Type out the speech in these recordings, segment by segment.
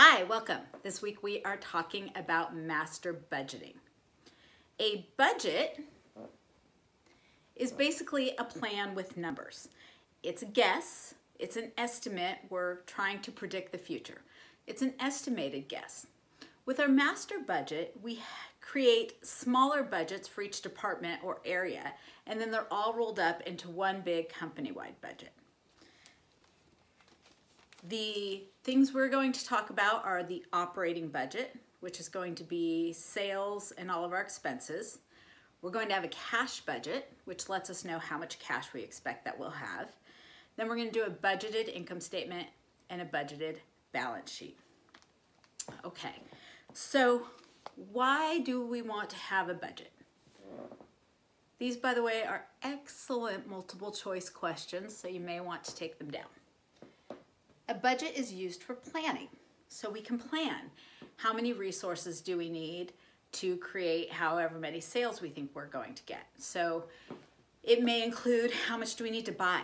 Hi, welcome. This week we are talking about master budgeting. A budget is basically a plan with numbers. It's a guess, it's an estimate. We're trying to predict the future. It's an estimated guess. With our master budget, we create smaller budgets for each department or area, and then they're all rolled up into one big company-wide budget. The things we're going to talk about are the operating budget, which is going to be sales and all of our expenses. We're going to have a cash budget, which lets us know how much cash we expect that we'll have. Then we're going to do a budgeted income statement and a budgeted balance sheet. Okay, so why do we want to have a budget? These, by the way, are excellent multiple choice questions, so you may want to take them down. A budget is used for planning, so we can plan how many resources do we need to create however many sales we think we're going to get. So it may include how much do we need to buy?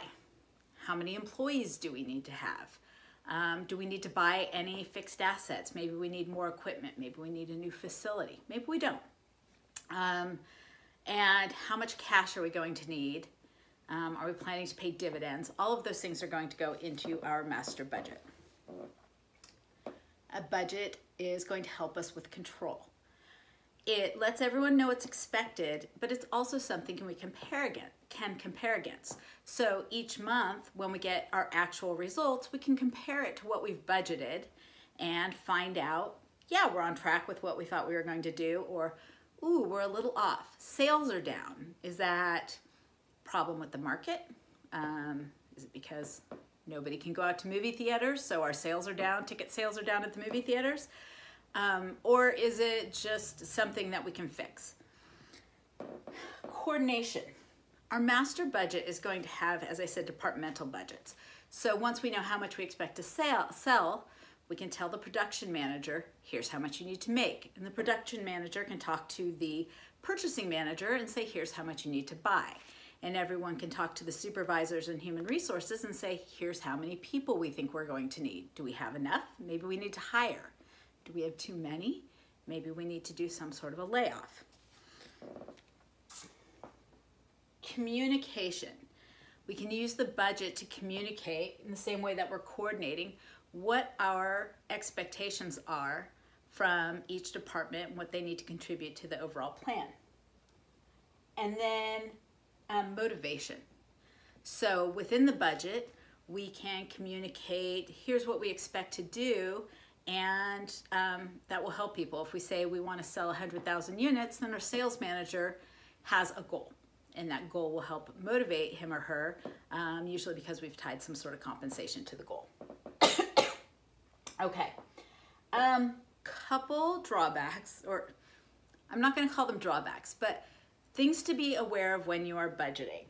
How many employees do we need to have? Do we need to buy any fixed assets? Maybe we need more equipment. Maybe we need a new facility. Maybe we don't. And how much cash are we going to need? Are we planning to pay dividends? All of those things are going to go into our master budget. A budget is going to help us with control. It lets everyone know what's expected, but it's also something can compare against. So each month when we get our actual results, we can compare it to what we've budgeted and find out, yeah, we're on track with what we thought we were going to do, or, ooh, we're a little off. Sales are down. Is that problem with the market? Is it because nobody can go out to movie theaters, so our sales are down, ticket sales are down at the movie theaters? Or is it just something that we can fix? Coordination. Our master budget is going to have, as I said, departmental budgets. So once we know how much we expect to sell, we can tell the production manager, here's how much you need to make. And the production manager can talk to the purchasing manager and say, here's how much you need to buy. And everyone can talk to the supervisors and human resources and say, here's how many people we think we're going to need. Do we have enough? Maybe we need to hire. Do we have too many? Maybe we need to do some sort of a layoff. Communication. We can use the budget to communicate in the same way that we're coordinating what our expectations are from each department and what they need to contribute to the overall plan. And then motivation. So within the budget, we can communicate, here's what we expect to do, and that will help people. If we say we want to sell 100,000 units, then our sales manager has a goal, and that goal will help motivate him or her, usually because we've tied some sort of compensation to the goal. Okay, couple drawbacks, or I'm not going to call them drawbacks, but things to be aware of when you are budgeting.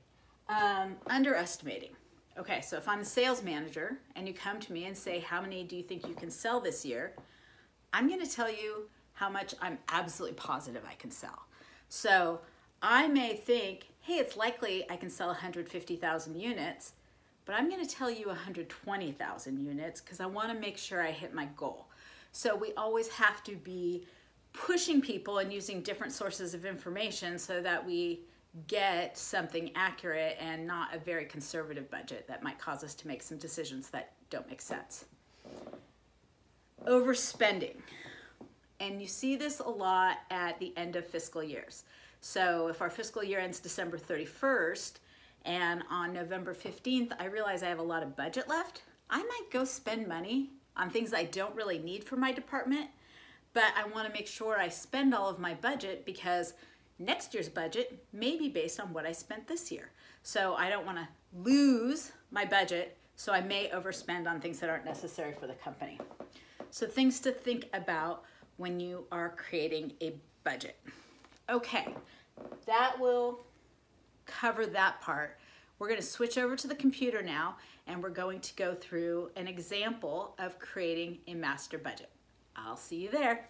Underestimating. Okay, so if I'm a sales manager and you come to me and say, how many do you think you can sell this year? I'm going to tell you how much I'm absolutely positive I can sell. So I may think, hey, it's likely I can sell 150,000 units, but I'm going to tell you 120,000 units because I want to make sure I hit my goal. So we always have to be pushing people and using different sources of information so that we get something accurate and not a very conservative budget that might cause us to make some decisions that don't make sense. Overspending. And you see this a lot at the end of fiscal years. So if our fiscal year ends December 31st and on November 15th, I realize I have a lot of budget left, I might go spend money on things I don't really need for my department, but I want to make sure I spend all of my budget because next year's budget may be based on what I spent this year. So I don't want to lose my budget, so I may overspend on things that aren't necessary for the company. So things to think about when you are creating a budget. Okay, that will cover that part. We're going to switch over to the computer now, and we're going to go through an example of creating a master budget. I'll see you there.